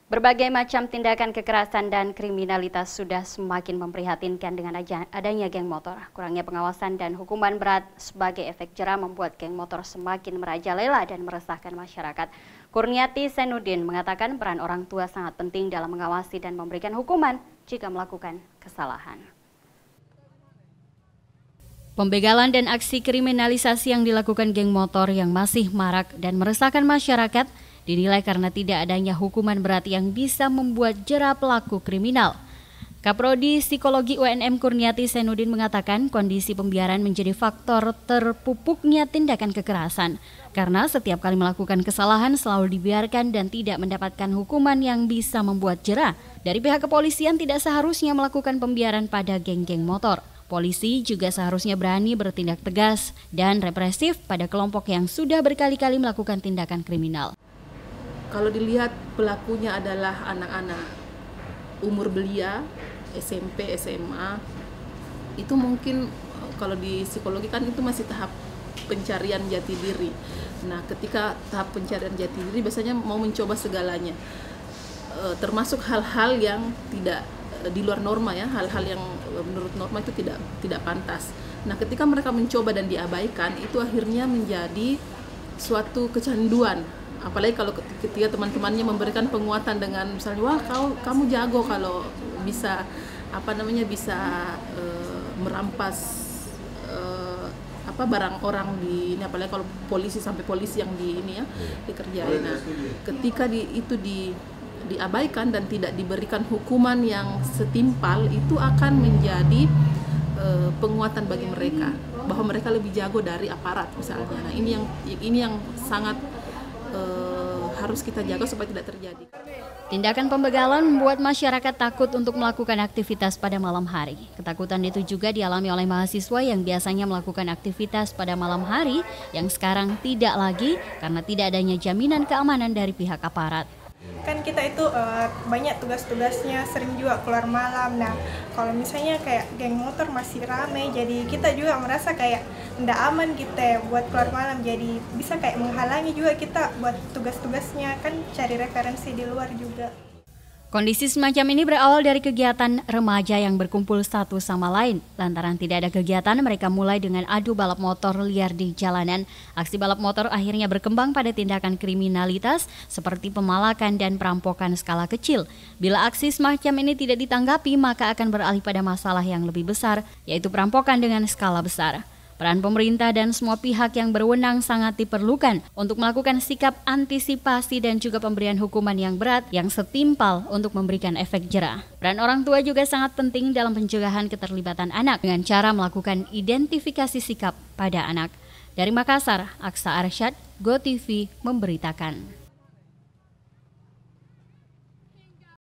Berbagai macam tindakan kekerasan dan kriminalitas sudah semakin memprihatinkan dengan adanya geng motor. Kurangnya pengawasan dan hukuman berat sebagai efek jera membuat geng motor semakin merajalela dan meresahkan masyarakat. Kurniati Senudin mengatakan peran orang tua sangat penting dalam mengawasi dan memberikan hukuman jika melakukan kesalahan. Pembegalan dan aksi kriminalisasi yang dilakukan geng motor yang masih marak dan meresahkan masyarakat dinilai karena tidak adanya hukuman berat yang bisa membuat jera pelaku kriminal. Kaprodi Psikologi UNM Kurniati Senudin mengatakan kondisi pembiaran menjadi faktor terpupuknya tindakan kekerasan karena setiap kali melakukan kesalahan selalu dibiarkan dan tidak mendapatkan hukuman yang bisa membuat jera. Dari pihak kepolisian tidak seharusnya melakukan pembiaran pada geng-geng motor. Polisi juga seharusnya berani bertindak tegas dan represif pada kelompok yang sudah berkali-kali melakukan tindakan kriminal. Kalau dilihat pelakunya adalah anak-anak umur belia, SMP, SMA, itu mungkin kalau di psikologi kan itu masih tahap pencarian jati diri. Nah, ketika tahap pencarian jati diri biasanya mau mencoba segalanya, termasuk hal-hal yang tidak di luar norma ya, hal-hal yang menurut norma itu tidak pantas. Nah, ketika mereka mencoba dan diabaikan, itu akhirnya menjadi suatu kecanduan. Apalagi kalau ketika teman-temannya memberikan penguatan dengan misalnya, wah kamu jago kalau bisa bisa merampas barang orang di ini, apalagi kalau polisi sampai polisi yang dikerjain. Nah, ketika diabaikan dan tidak diberikan hukuman yang setimpal, itu akan menjadi penguatan bagi mereka bahwa mereka lebih jago dari aparat misalnya. Nah, ini yang sangat harus kita jaga supaya tidak terjadi. Tindakan pembegalan membuat masyarakat takut untuk melakukan aktivitas pada malam hari. Ketakutan itu juga dialami oleh mahasiswa yang biasanya melakukan aktivitas pada malam hari yang sekarang tidak lagi karena tidak adanya jaminan keamanan dari pihak aparat. Kan kita itu banyak tugas-tugasnya, sering juga keluar malam. Nah, kalau misalnya kayak geng motor masih rame, jadi kita juga merasa kayak nggak aman kita buat keluar malam. Jadi bisa kayak menghalangi juga kita buat tugas-tugasnya, kan cari referensi di luar juga. Kondisi semacam ini berawal dari kegiatan remaja yang berkumpul satu sama lain. Lantaran tidak ada kegiatan, mereka mulai dengan adu balap motor liar di jalanan. Aksi balap motor akhirnya berkembang pada tindakan kriminalitas seperti pemalakan dan perampokan skala kecil. Bila aksi semacam ini tidak ditanggapi, maka akan beralih pada masalah yang lebih besar, yaitu perampokan dengan skala besar. Peran pemerintah dan semua pihak yang berwenang sangat diperlukan untuk melakukan sikap antisipasi dan juga pemberian hukuman yang berat yang setimpal untuk memberikan efek jera. Peran orang tua juga sangat penting dalam pencegahan keterlibatan anak dengan cara melakukan identifikasi sikap pada anak. Dari Makassar, Aksa Arsyad, GoTV memberitakan.